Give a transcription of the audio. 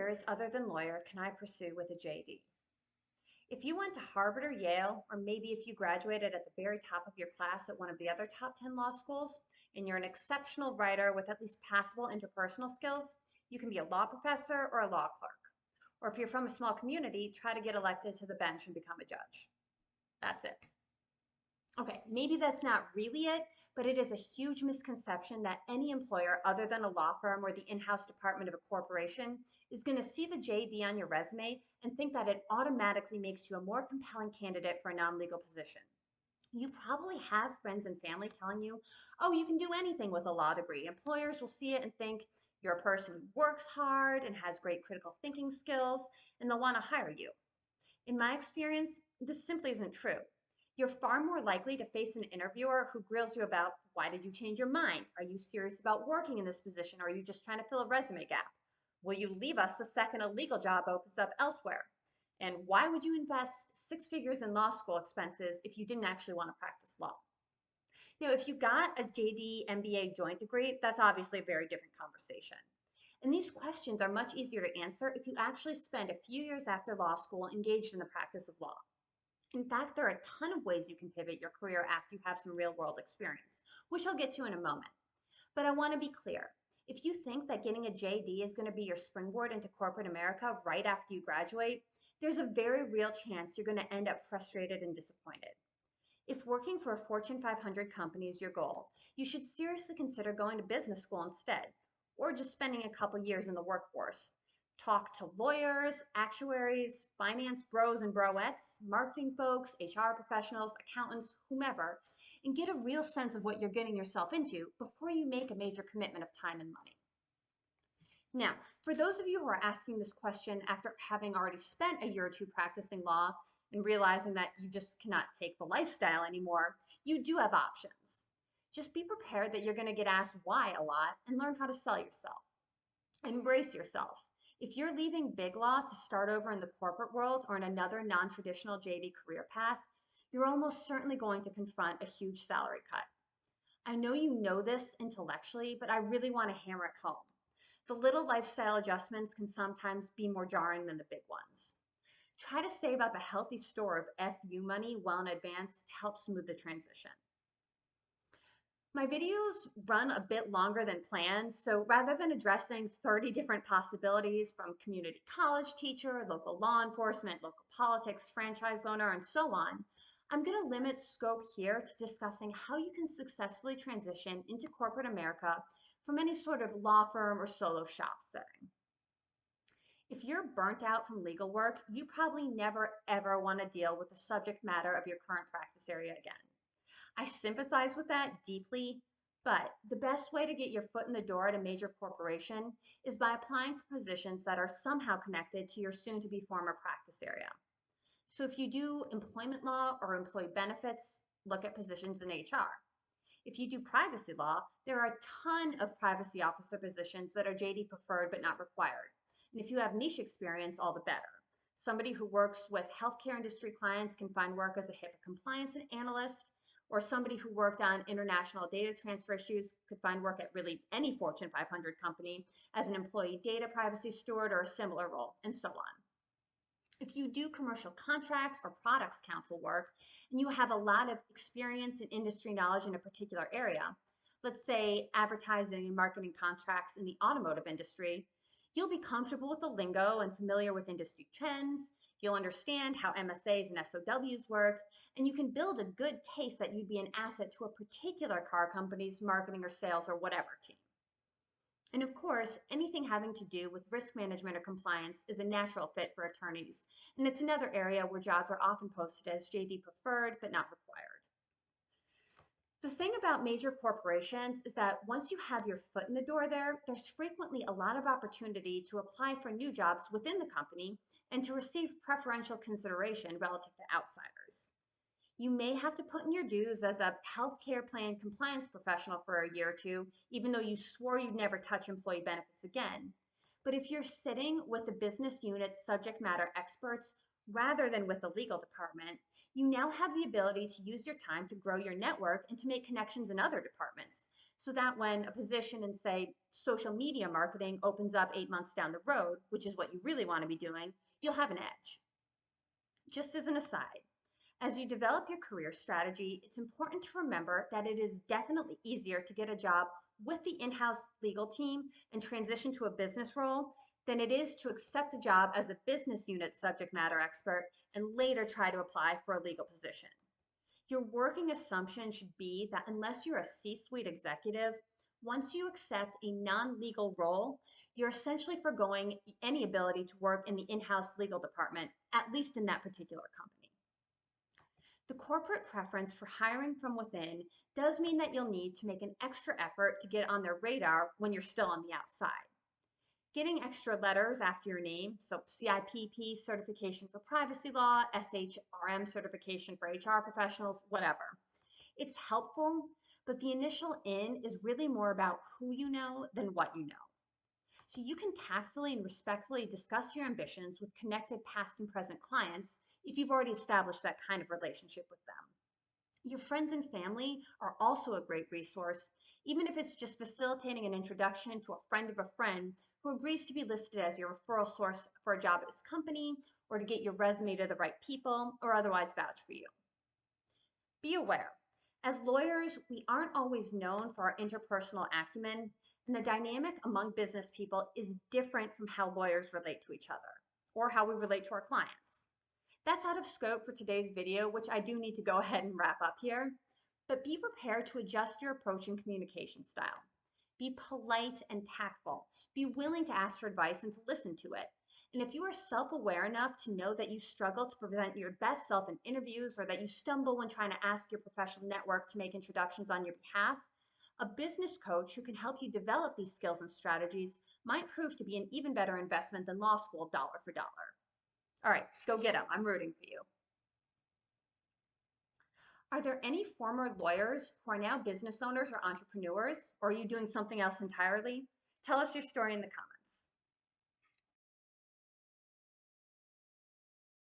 careers other than lawyer can I pursue with a JD? If you went to Harvard or Yale, or maybe if you graduated at the very top of your class at one of the other top 10 law schools, and you're an exceptional writer with at least passable interpersonal skills, you can be a law professor or a law clerk. Or if you're from a small community, try to get elected to the bench and become a judge. That's it. Okay, maybe that's not really it, but it is a huge misconception that any employer other than a law firm or the in-house department of a corporation is going to see the JD on your resume and think that it automatically makes you a more compelling candidate for a non-legal position. You probably have friends and family telling you, oh, you can do anything with a law degree. Employers will see it and think you're a person who works hard and has great critical thinking skills, and they'll want to hire you. In my experience, this simply isn't true. You're far more likely to face an interviewer who grills you about why did you change your mind? Are you serious about working in this position, or are you just trying to fill a resume gap? Will you leave us the second a legal job opens up elsewhere? And why would you invest six figures in law school expenses if you didn't actually want to practice law? Now, if you got a JD MBA joint degree, that's obviously a very different conversation. And these questions are much easier to answer if you actually spend a few years after law school engaged in the practice of law. In fact, there are a ton of ways you can pivot your career after you have some real world experience, which I'll get to in a moment. But I want to be clear. If you think that getting a JD is going to be your springboard into corporate America right after you graduate, there's a very real chance you're going to end up frustrated and disappointed. If working for a Fortune 500 company is your goal, you should seriously consider going to business school instead, or just spending a couple years in the workforce. Talk to lawyers, actuaries, finance bros and broettes, marketing folks, HR professionals, accountants, whomever, and get a real sense of what you're getting yourself into before you make a major commitment of time and money. Now, for those of you who are asking this question after having already spent a year or two practicing law and realizing that you just cannot take the lifestyle anymore, you do have options. Just be prepared that you're going to get asked why a lot and learn how to sell yourself. Embrace yourself. If you're leaving big law to start over in the corporate world or in another non-traditional JD career path, you're almost certainly going to confront a huge salary cut. I know you know this intellectually, but I really want to hammer it home. The little lifestyle adjustments can sometimes be more jarring than the big ones. Try to save up a healthy store of FU money well in advance to help smooth the transition. My videos run a bit longer than planned, so rather than addressing 30 different possibilities from community college teacher, local law enforcement, local politics, franchise owner, and so on, I'm going to limit scope here to discussing how you can successfully transition into corporate America from any sort of law firm or solo shop setting. If you're burnt out from legal work, you probably never ever want to deal with the subject matter of your current practice area again. I sympathize with that deeply, but the best way to get your foot in the door at a major corporation is by applying for positions that are somehow connected to your soon-to-be former practice area. So if you do employment law or employee benefits, look at positions in HR. If you do privacy law, there are a ton of privacy officer positions that are JD preferred but not required. And if you have niche experience, all the better. Somebody who works with healthcare industry clients can find work as a HIPAA compliance analyst, or somebody who worked on international data transfer issues could find work at really any Fortune 500 company as an employee data privacy steward or a similar role, and so on. If you do commercial contracts or products counsel work, and you have a lot of experience and industry knowledge in a particular area, let's say advertising and marketing contracts in the automotive industry, you'll be comfortable with the lingo and familiar with industry trends. You'll understand how MSAs and SOWs work, and you can build a good case that you'd be an asset to a particular car company's marketing or sales or whatever team. And of course, anything having to do with risk management or compliance is a natural fit for attorneys, and it's another area where jobs are often posted as JD preferred but not required. The thing about major corporations is that once you have your foot in the door there, there's frequently a lot of opportunity to apply for new jobs within the company and to receive preferential consideration relative to outsiders. You may have to put in your dues as a healthcare plan compliance professional for a year or two, even though you swore you'd never touch employee benefits again. But if you're sitting with the business unit's subject matter experts rather than with the legal department, You now have the ability to use your time to grow your network and to make connections in other departments so that when a position in, say, social media marketing opens up 8 months down the road, which is what you really want to be doing, you'll have an edge. Just as an aside, as you develop your career strategy, it's important to remember that it is definitely easier to get a job with the in-house legal team and transition to a business role than it is to accept a job as a business unit subject matter expert and later try to apply for a legal position. Your working assumption should be that unless you're a C-suite executive, once you accept a non-legal role, you're essentially foregoing any ability to work in the in-house legal department, at least in that particular company. The corporate preference for hiring from within does mean that you'll need to make an extra effort to get on their radar when you're still on the outside. Getting extra letters after your name, so CIPP certification for privacy law, SHRM certification for HR professionals, whatever. It's helpful, but the initial in is really more about who you know than what you know. So you can tactfully and respectfully discuss your ambitions with connected past and present clients if you've already established that kind of relationship with them. Your friends and family are also a great resource, even if it's just facilitating an introduction to a friend of a friend who agrees to be listed as your referral source for a job at his company, or to get your resume to the right people, or otherwise vouch for you. Be aware, as lawyers, we aren't always known for our interpersonal acumen, and the dynamic among business people is different from how lawyers relate to each other, or how we relate to our clients. That's out of scope for today's video, which I do need to go ahead and wrap up here, but be prepared to adjust your approach and communication style. Be polite and tactful. Be willing to ask for advice and to listen to it. And if you are self-aware enough to know that you struggle to present your best self in interviews or that you stumble when trying to ask your professional network to make introductions on your behalf, a business coach who can help you develop these skills and strategies might prove to be an even better investment than law school dollar for dollar. All right, go get them. I'm rooting for you. Are there any former lawyers who are now business owners or entrepreneurs, or are you doing something else entirely? Tell us your story in the comments.